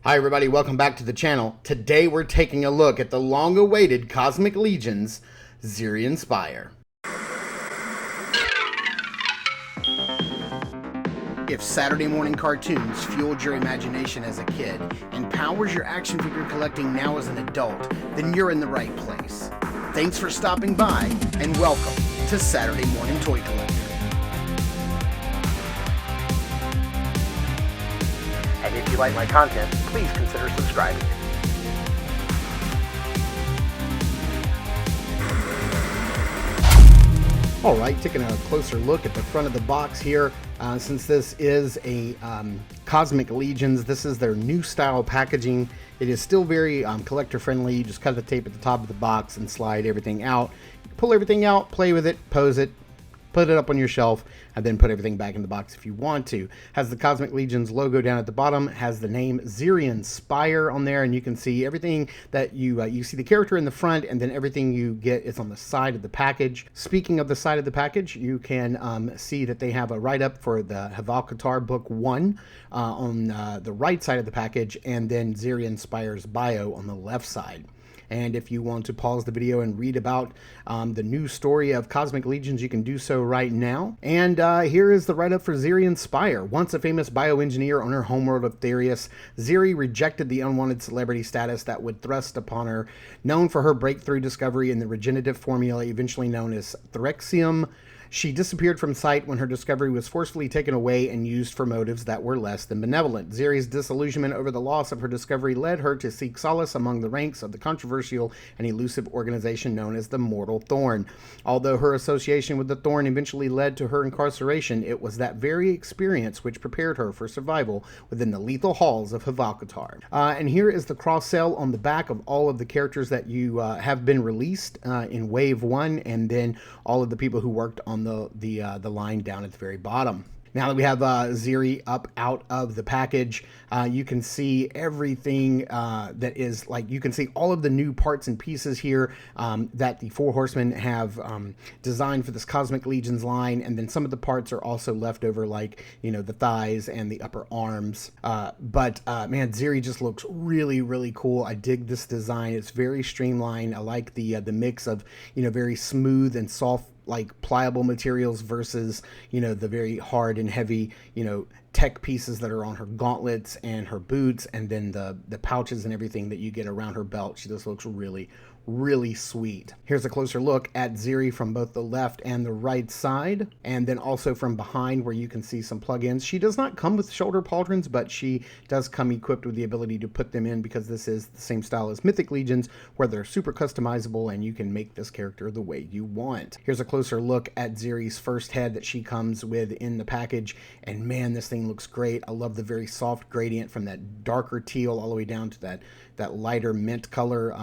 Hi everybody, welcome back to the channel. Today we're taking a look at the long-awaited Cosmic Legions, Zeerian Spyre. If Saturday morning cartoons fueled your imagination as a kid and powers your action figure collecting now as an adult, then you're in the right place. Thanks for stopping by and welcome to Saturday Morning Toy Collector. And if you like my content, please consider subscribing. Alright, taking a closer look at the front of the box here. Since this is a Cosmic Legions, this is their new style packaging. It is still very collector friendly. You just cut the tape at the top of the box and slide everything out. Pull everything out, play with it, pose it, put it up on your shelf, and then put everything back in the box if you want to. Has the Cosmic Legions logo down at the bottom, has the name Zeerian Spyre on there, and you can see everything that you see the character in the front, and then everything you get is on the side of the package. Speaking of the side of the package, you can see that they have a write-up for the Havalkatar Book 1 on the right side of the package, and then Zeerian Spyre's bio on the left side. And if you want to pause the video and read about the new story of Cosmic Legions, you can do so right now. And here is the write-up for Zeerian Spyre. Once a famous bioengineer on her homeworld of Therius, Zeri rejected the unwanted celebrity status that would thrust upon her. Known for her breakthrough discovery in the regenerative formula eventually known as Threxium, she disappeared from sight when her discovery was forcefully taken away and used for motives that were less than benevolent. Zeri's disillusionment over the loss of her discovery led her to seek solace among the ranks of the controversial and elusive organization known as the Mortal Thorn. Although her association with the Thorn eventually led to her incarceration, it was that very experience which prepared her for survival within the lethal halls of Havalkatar. And here is the cross-sell on the back of all of the characters that you have been released in Wave 1, and then all of the people who worked on the line down at the very bottom. Now that we have Zeri up out of the package, you can see everything that is, like, you can see all of the new parts and pieces here that the Four Horsemen have designed for this Cosmic Legions line, and then some of the parts are also left over, like, you know, the thighs and the upper arms. But man, Zeri just looks really, really cool. I dig this design. It's very streamlined. I like the mix of, you know, very smooth and soft, like, pliable materials versus, you know, the very hard and heavy, you know, tech pieces that are on her gauntlets and her boots, and then the pouches and everything that you get around her belt. She just looks really, really sweet. Here's a closer look at Zeri from both the left and the right side, and then also from behind where you can see some plugins. She does not come with shoulder pauldrons, but she does come equipped with the ability to put them in, because this is the same style as Mythic Legions, where they're super customizable and you can make this character the way you want. Here's a closer look at Zeri's first head that she comes with in the package, and man, this thing looks great. I love the very soft gradient from that darker teal all the way down to that lighter mint color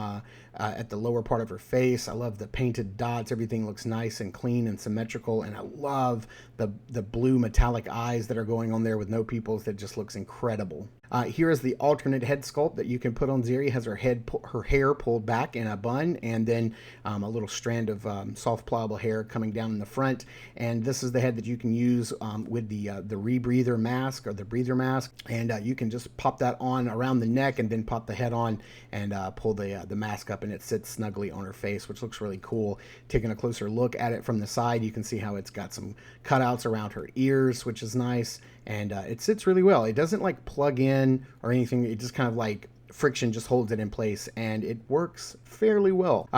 at the lower part of her face. I love the painted dots. Everything looks nice and clean and symmetrical, and I love the blue metallic eyes that are going on there with no pupils. That just looks incredible. Here is the alternate head sculpt that you can put on Zeri. Has her hair pulled back in a bun, and then a little strand of soft pliable hair coming down in the front. And this is the head that you can use with the rebreather mask, or the breather mask, and you can just pop that on around the neck and then pop the head on and pull the mask up, and it sits snugly on her face, which looks really cool. Taking a closer look at it from the side, you can see how it's got some cutouts around her ears, which is nice, and it sits really well. It doesn't, like, plug in or anything. It just kind of, like, friction just holds it in place, and it works fairly well.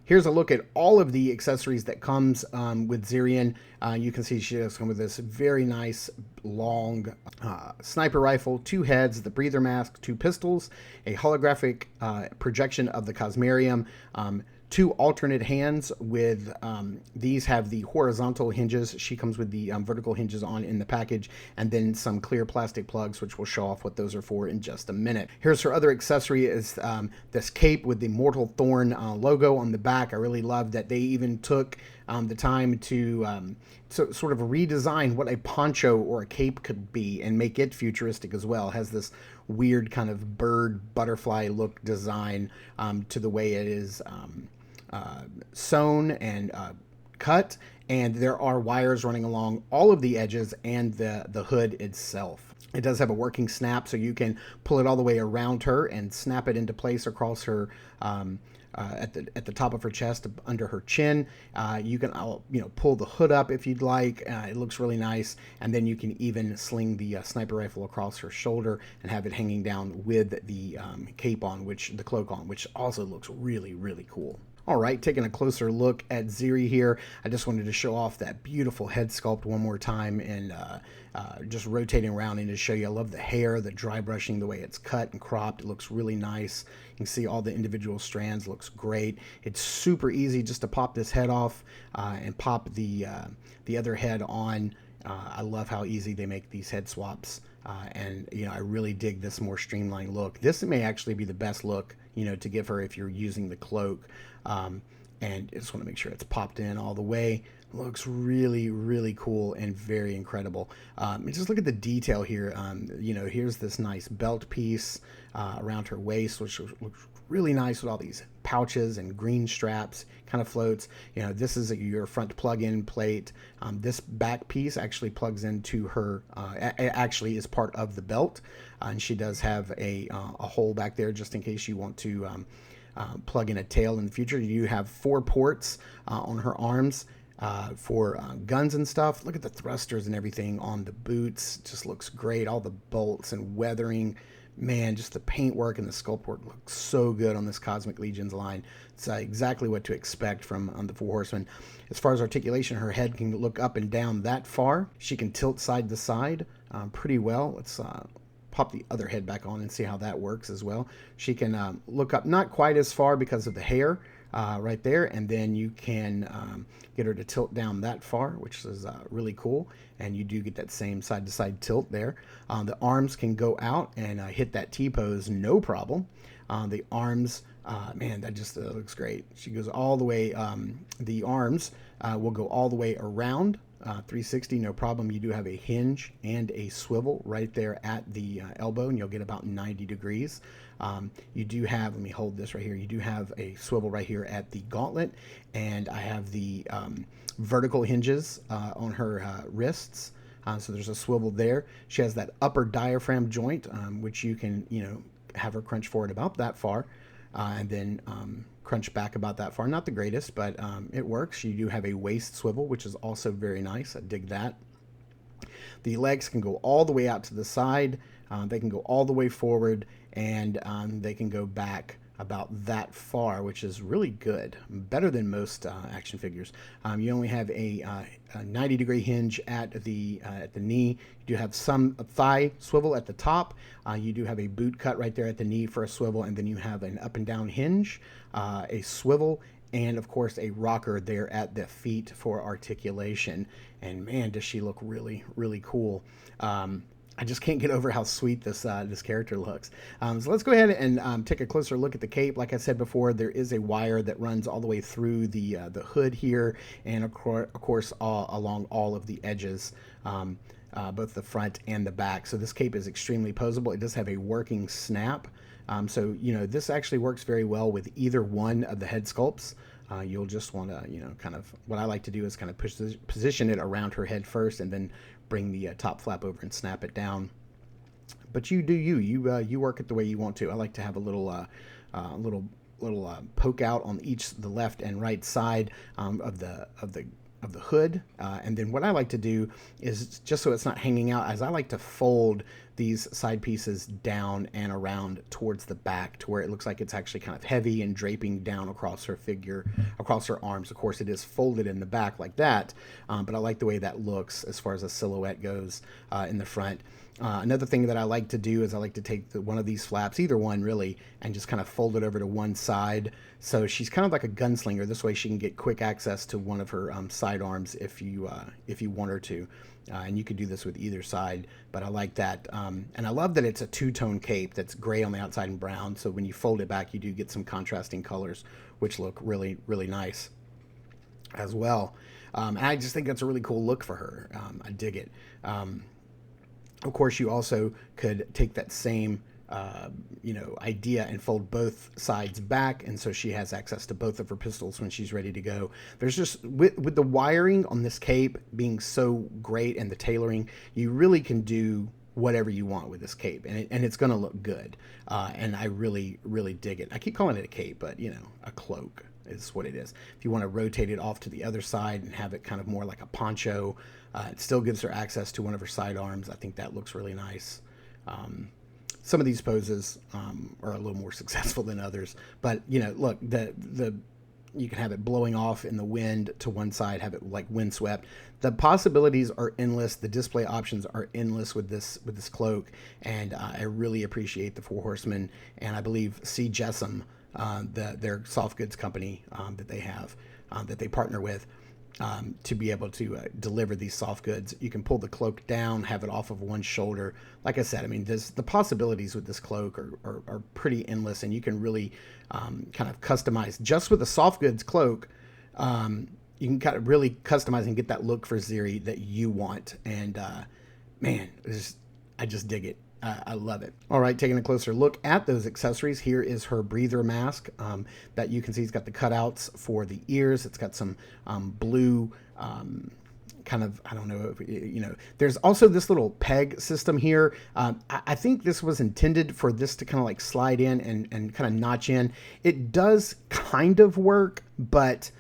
Here's a look at all of the accessories that comes with Zeerian. You can see she does come with this very nice long sniper rifle, 2 heads, the breather mask, 2 pistols, a holographic projection of the Cosmarium, 2 alternate hands with these have the horizontal hinges. She comes with the vertical hinges on in the package, and then some clear plastic plugs, which will show off what those are for in just a minute. Here's her other accessory, is this cape with the Mortal Thorn logo on the back. I really love that they even took the time to sort of redesign what a poncho or a cape could be and make it futuristic as well. It has this weird kind of bird butterfly look design to the way it is sewn and cut, and there are wires running along all of the edges and the hood itself. It does have a working snap, so you can pull it all the way around her and snap it into place across her at the top of her chest, under her chin. You can pull the hood up if you'd like. It looks really nice, and then you can even sling the sniper rifle across her shoulder and have it hanging down with the cape on, the cloak on, which also looks really, really cool. All right, taking a closer look at Zeri here, I just wanted to show off that beautiful head sculpt one more time, and just rotating around and to show you. I love the hair, the dry brushing, the way it's cut and cropped. It looks really nice. You can see all the individual strands. Looks great. It's super easy just to pop this head off and pop the other head on. I love how easy they make these head swaps. And I really dig this more streamlined look. This may actually be the best look, to give her if you're using the cloak. And I just want to make sure it's popped in all the way. Looks really, really cool and very incredible. Just look at the detail here. Here's this nice belt piece around her waist, which looks really nice with all these pouches and green straps. Kind of floats. This is your front plug-in plate. This back piece actually plugs into her. It actually is part of the belt, and she does have a hole back there just in case you want to plug in a tail in the future. You have 4 ports on her arms for guns and stuff. Look at the thrusters and everything on the boots. Just looks great. All the bolts and weathering. Man, just the paintwork and the sculpt work looks so good on this Cosmic Legions line. It's exactly what to expect from the Four Horsemen. As far as articulation, her head can look up and down that far. She can tilt side to side pretty well. Let's pop the other head back on and see how that works as well. She can look up not quite as far because of the hair right there, and then you can get her to tilt down that far, which is really cool, and you do get that same side-to-side tilt there. The arms can go out and hit that T-pose no problem. The arms, man, that just looks great. She goes all the way, the arms will go all the way around 360, no problem. You do have a hinge and a swivel right there at the elbow, and you'll get about 90 degrees. You do have, let me hold this right here, you do have a swivel right here at the gauntlet, and I have the vertical hinges on her wrists. So there's a swivel there. She has that upper diaphragm joint, which you can, have her crunch forward about that far, and then crunch back about that far. Not the greatest, but it works. You do have a waist swivel, which is also very nice. I dig that. The legs can go all the way out to the side. They can go all the way forward, and they can go back about that far, which is really good. Better than most action figures. You only have a 90-degree hinge at the knee. You do have some thigh swivel at the top. You do have a boot cut right there at the knee for a swivel, and then you have an up and down hinge, a swivel, and of course a rocker there at the feet for articulation. And man, does she look really, really cool. I just can't get over how sweet this character looks. So let's go ahead and take a closer look at the cape. Like I said before, there is a wire that runs all the way through the hood here, and of course along all of the edges, both the front and the back. So this cape is extremely posable. It does have a working snap. So this actually works very well with either one of the head sculpts. You'll just want to, kind of, what I like to do is kind of position it around her head first, and then bring the top flap over and snap it down. But you do you work it the way you want to. I like to have a little poke out on the left and right side of the hood, and then what I like to do is, just so it's not hanging out, as I like to fold these side pieces down and around towards the back, to where it looks like it's actually kind of heavy and draping down across her figure, across her arms. Of course, it is folded in the back like that, but I like the way that looks as far as a silhouette goes in the front. Another thing that I like to do is I like to take one of these flaps, either one really, and just kind of fold it over to one side. So she's kind of like a gunslinger. This way she can get quick access to one of her sidearms if you want her to. And you could do this with either side, but I like that. And I love that it's a two-tone cape that's gray on the outside and brown. So when you fold it back, you do get some contrasting colors, which look really, really nice as well. And I just think that's a really cool look for her. I dig it. Of course, you also could take that same idea and fold both sides back, and so she has access to both of her pistols when she's ready to go. There's just, with the wiring on this cape being so great and the tailoring, you really can do whatever you want with this cape, and it's going to look good. And I really, really dig it. I keep calling it a cape, but you know, a cloak is what it is. If you want to rotate it off to the other side and have it kind of more like a poncho, it still gives her access to one of her sidearms. I think that looks really nice. Some of these poses are a little more successful than others, but you know, look, the you can have it blowing off in the wind to one side, have it like windswept. The possibilities are endless. The display options are endless with this cloak, and I really appreciate the Four Horsemen, and I believe C. Jessam, their soft goods company that they have, that they partner with, to be able to deliver these soft goods. You can pull the cloak down, have it off of one shoulder. Like I said, I mean, the possibilities with this cloak are pretty endless, and you can really kind of customize just with a soft goods cloak. You can kind of really customize and get that look for Zeri that you want. And man, I just dig it. I love it. All right, taking a closer look at those accessories. Here is her breather mask that you can see. It's got the cutouts for the ears. It's got some blue kind of, I don't know, you know, there's also this little peg system here. I think this was intended for this to kind of like slide in and kind of notch in. It does kind of work, but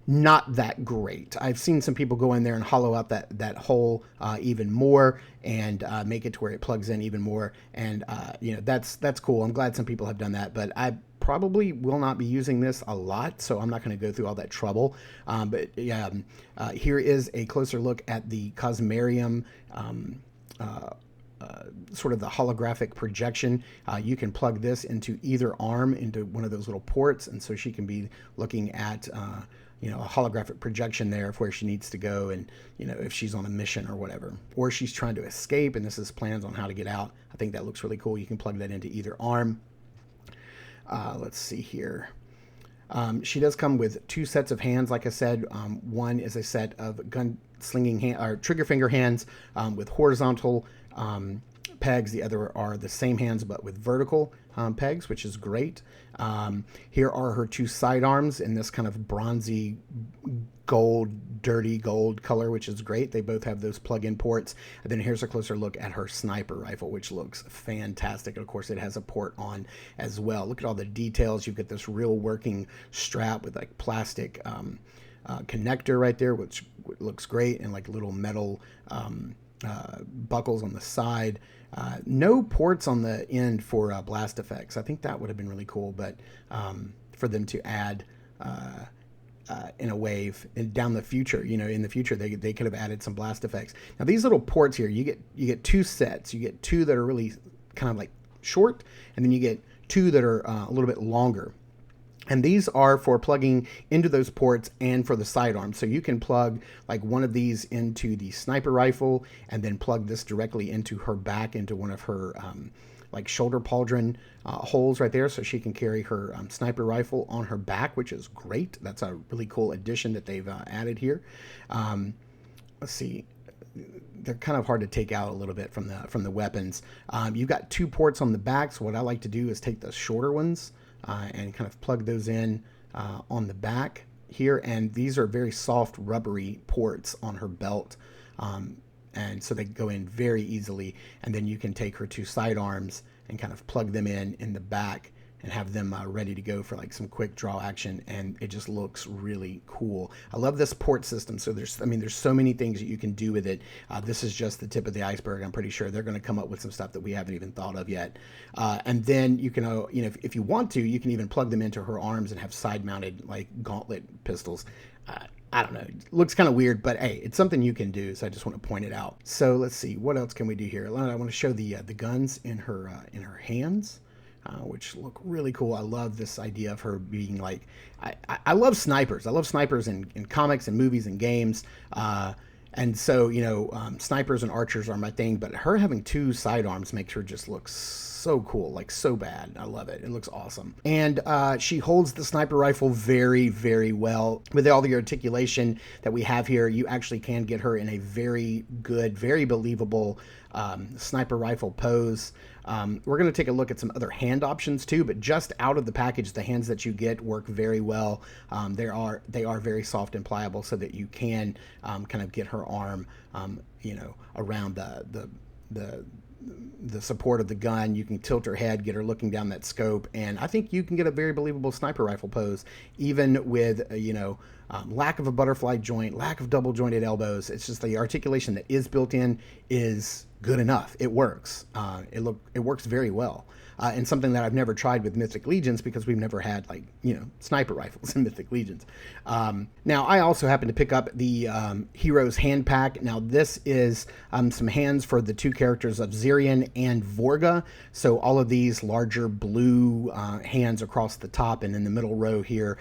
not that great. I've seen some people go in there and hollow out that hole even more and make it to where it plugs in even more. And you know, that's cool. I'm glad some people have done that, but I probably will not be using this a lot, so I'm not going to go through all that trouble. But yeah, here is a closer look at the Cosmarium. Sort of the holographic projection. You can plug this into either arm into one of those little ports, and so she can be looking at you know, a holographic projection there of where she needs to go, and you know, if she's on a mission or whatever, or she's trying to escape and this is plans on how to get out. I think that looks really cool. You can plug that into either arm. Let's see here. She does come with two sets of hands. Like I said, one is a set of gun slinging hand or trigger finger hands with horizontal pegs. The other are the same hands but with vertical pegs, which is great. Here are her two sidearms in this kind of bronzy gold, dirty gold color, which is great. They both have those plug-in ports. And then here's a closer look at her sniper rifle, which looks fantastic. And of course, it has a port on as well. Look at all the details. You get this real working strap with like plastic connector right there, which looks great, and like little metal buckles on the side. No ports on the end for blast effects. I think that would have been really cool, but for them to add in a wave and down the future, you know, in the future they could have added some blast effects. Now these little ports here, you get two sets. You get two that are really kind of like short, and then you get two that are a little bit longer. And these are for plugging into those ports and for the sidearms. So you can plug like one of these into the sniper rifle and then plug this directly into her back, into one of her like shoulder pauldron holes right there. So she can carry her sniper rifle on her back, which is great. That's a really cool addition that they've added here. Let's see. They're kind of hard to take out a little bit from the weapons. You've got two ports on the back. So what I like to do is take the shorter ones and kind of plug those in on the back here. And these are very soft, rubbery ports on her belt. And so they go in very easily. And then you can take her two sidearms and kind of plug them in the back and have them ready to go for like some quick draw action. And it just looks really cool. I love this port system. So there's so many things that you can do with it. This is just the tip of the iceberg. I'm pretty sure they're going to come up with some stuff that we haven't even thought of yet. And then you can, you know, if you want to, you can even plug them into her arms and have side mounted like gauntlet pistols. I don't know. It looks kind of weird, but hey, it's something you can do. So I just want to point it out. So let's see, what else can we do here? I want to show the guns in her hands. Which look really cool. I love this idea of her being like, I love snipers. I love snipers in comics and movies and games. And so, you know, snipers and archers are my thing, but her having two sidearms makes her just look so cool, like so bad. I love it. It looks awesome. And she holds the sniper rifle very, very well. With all the articulation that we have here, you actually can get her in a very good, very believable sniper rifle pose. We're going to take a look at some other hand options too, but just out of the package, the hands that you get work very well. They are very soft and pliable, so that you can kind of get her arm, you know, around the the support of the gun. You can tilt her head, get her looking down that scope, and I think you can get a very believable sniper rifle pose, even with lack of a butterfly joint, lack of double jointed elbows. It's just the articulation that is built in is good enough. It works. It works very well. And something that I've never tried with Mythic Legions, because we've never had sniper rifles in Mythic Legions. Now I also happen to pick up the Heroes hand pack. Now this is some hands for the two characters of Zeerian and Vorga. So all of these larger blue hands across the top and in the middle row here,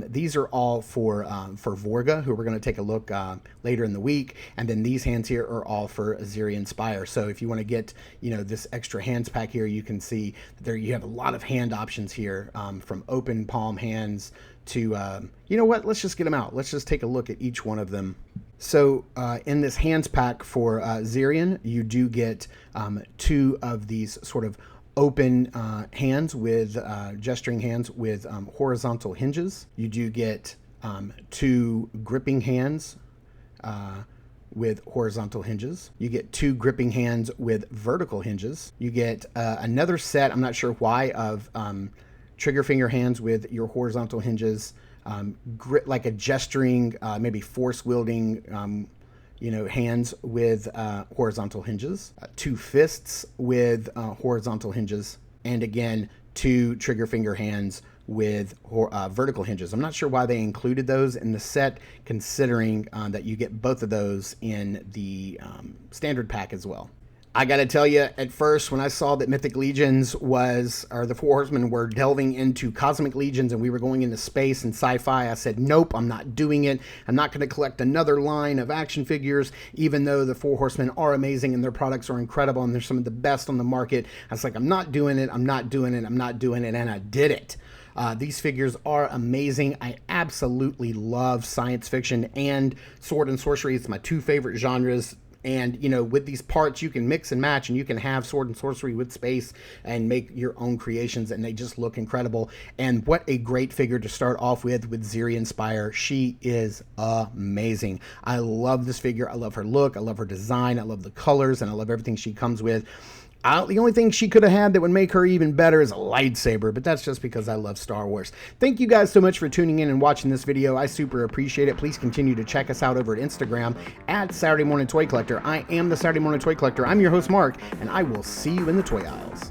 these are all for Vorga, who we're going to take a look later in the week. And then these hands here are all for Zeerian Spyre. So if you want to get this extra hands pack here, you can see there you have a lot of hand options here, from open palm hands to let's just get them out. Let's just take a look at each one of them. So in this hands pack for Zeerian, you do get two of these sort of open hands with gesturing hands with horizontal hinges. You do get two gripping hands with horizontal hinges. You get two gripping hands with vertical hinges. You get another set, I'm not sure why, of trigger finger hands with your horizontal hinges, like a gesturing, maybe force wielding, hands with horizontal hinges, two fists with horizontal hinges, and again, two trigger finger hands with vertical hinges. I'm not sure why they included those in the set, considering that you get both of those in the standard pack as well. I gotta tell you, at first, when I saw that Mythic Legions the Four Horsemen were delving into Cosmic Legions and we were going into space and sci-fi, I said, nope, I'm not doing it. I'm not going to collect another line of action figures, even though the Four Horsemen are amazing and their products are incredible and they're some of the best on the market. I was like, I'm not doing it, I'm not doing it, I'm not doing it, and I did it. These figures are amazing. I absolutely love science fiction and sword and sorcery. It's my two favorite genres. And, with these parts, you can mix and match, and you can have sword and sorcery with space and make your own creations, and they just look incredible. And what a great figure to start off with Zeerian Spyre. She is amazing. I love this figure. I love her look. I love her design. I love the colors, and I love everything she comes with. The only thing she could have had that would make her even better is a lightsaber, but that's just because I love Star Wars. Thank you guys so much for tuning in and watching this video. I super appreciate it. Please continue to check us out over at Instagram at Saturday Morning Toy Collector. I am the Saturday Morning Toy Collector. I'm your host, Mark, and I will see you in the toy aisles.